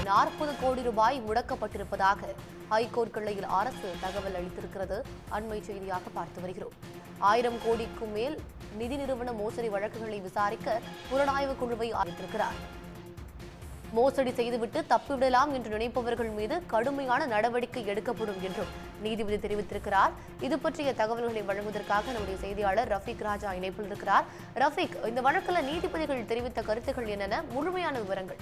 40 கோடி ரூபாய் முடக்கப்பட்டிருப்பதாக ஹைகோர்ட் கிளையில் அரசு தகவல் அளித்திருக்கிறது. அண்மை செய்தியாக பார்த்து வருகிறோம். 1000 கோடிக்கும் மேல் நிதி நிறுவன மோசடி வழக்குகளை விசாரிக்க புலனாய்வு குழுவை அமைத்திருக்கிறார். மோசடி செய்துவிட்டு தப்பிவிடலாம் என்று நினைப்பவர்கள் மீது கடுமையான நடவடிக்கை எடுக்கப்படும் என்றும் நீதிபதி தெரிவித்திருக்கிறார். இது பற்றிய தகவல்களை வழங்குவதற்காக நம்முடைய செய்தியாளர் ரஃபீக் ராஜா இணைப்பில் இருக்கிறார். ரஃபீக், இந்த வழக்கில் நீதிபதிகள் தெரிவித்த கருத்துக்கள் என்னென்ன, முழுமையான விவரங்கள்?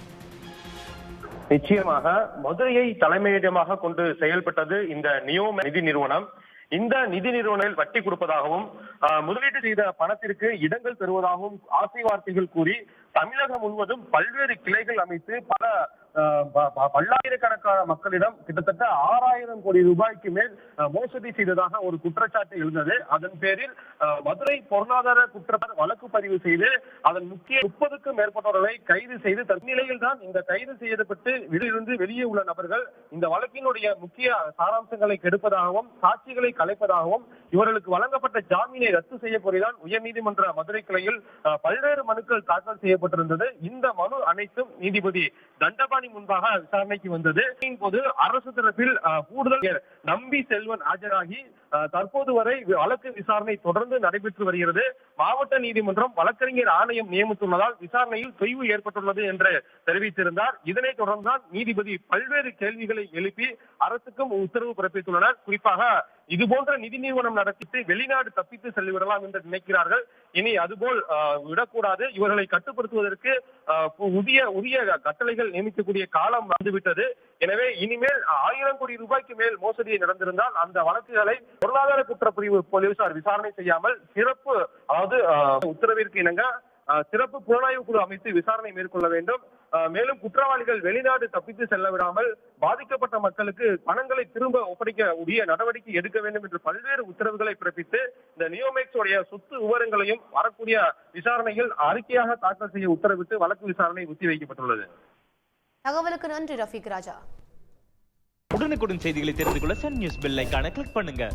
நிச்சயமாக மதுரையை தலைமையிடமாக கொண்டு செயல்பட்டது இந்த நியோம் நிதி நிறுவனம். இந்த நிதி நிறுவனங்கள் வட்டி கொடுப்பதாகவும் முதலீடு செய்த பணத்திற்கு இடங்கள் பெறுவதாகவும் ஆசை வார்த்தைகள் கூறி தமிழகம் முழுவதும் பல்வேறு கிளைகள் அமைத்து பல்லாயிரக்கணக்கான மக்களிடம் கிட்டத்தட்ட 6000 கோடி ரூபாய்க்கு மேல் மோசடி செய்ததாக ஒரு குற்றச்சாட்டு எழுந்தது. அதன் பேரில் மதுரை பொருளாதார குற்றச்சாட்டு வழக்கு பதிவு செய்து அதன் முக்கிய 30க்கும் மேற்பட்டவர்களை கைது செய்து தன்னிலையில் தான் இந்த கைது செய்யப்பட்டு வெளியிலிருந்து வெளியே உள்ள நபர்கள் இந்த வழக்கினுடைய முக்கிய சாராம்சங்களை கெடுப்பதாகவும் சாட்சிகளை கலைப்பதாகவும் இவர்களுக்கு வழங்கப்பட்ட ஜாமீனை ரத்து செய்ய கோரிதான் உயர்நீதிமன்ற மதுரை கிளையில் பல்வேறு மனுக்கள் தாக்கல் செய்யப்பட்டிருந்தது. இந்த மனு அனைத்தும் நீதிபதி தண்டபாணி முன்பாக விசாரணைக்கு வந்தது. போது அரசு தரப்பில் கூடுதல் நம்பி செல்வன் ஆஜராகி தற்போது வரை வழக்கு விசாரணை தொடர்ந்து நடைபெற்று வருகிறது. மாவட்ட நீதிமன்றம் வழக்கறிஞர் ஆணையம் நியமித்துள்ளதால் விசாரணையில் தொய்வு ஏற்பட்டுள்ளது என்று தெரிவித்திருந்தார். இதனைத் தொடர்ந்துதான் நீதிபதி பல்வேறு கேள்விகளை எழுப்பி அரசுக்கும் உத்தரவு பிறப்பித்துள்ளனர். குறிப்பாக இதுபோன்ற நிதி நிறுவனம் நடத்திட்டு வெளிநாடு தப்பித்து செல்லிவிடலாம் என்று நினைக்கிறார்கள். இனி அதுபோல் விடக்கூடாது. இவர்களை கட்டுப்படுத்துவதற்கு உரிய கட்டளைகள் நியமிக்கக்கூடிய காலம் வந்துவிட்டது. எனவே இனிமேல் 1000 கோடி ரூபாய்க்கு மேல் மோசடி நடந்திருந்தால் அந்த வழக்குகளை பொருளாதார குற்றப்பிரிவு போலீசார் விசாரணை செய்யாமல் சிறப்பு, அதாவது உத்தரவிற்கு இணங்க சிறப்பு புலனாய்வு குழு அமைத்து விசாரணை மேற்கொள்ள வேண்டும். மேலும் குற்றவாளிகள் வெளிநாடு தப்பித்து செல்ல விடாமல் பாதிக்கப்பட்ட மக்களுக்கு பணங்களை திரும்ப ஒப்படைக்க உரிய நடவடிக்கை எடுக்க வேண்டும் என்று பல்வேறு உத்தரவுகளை பிறப்பித்து இந்த நியோமேக்ஸ் உடைய சொத்து விவரங்களையும் வரக்கூடிய விசாரணையில் அறிக்கையாக தாக்கல் செய்ய உத்தரவிட்டு வழக்கு விசாரணை ஒத்திவைக்கப்பட்டுள்ளது. தகவலுக்கு நன்றி ரஃபீக் ராஜா. உடனுக்குடன் செய்திகளை தெரிந்து கொள்ள சன் நியூஸ் பெல் ஐகானை கிளிக் பண்ணுங்க.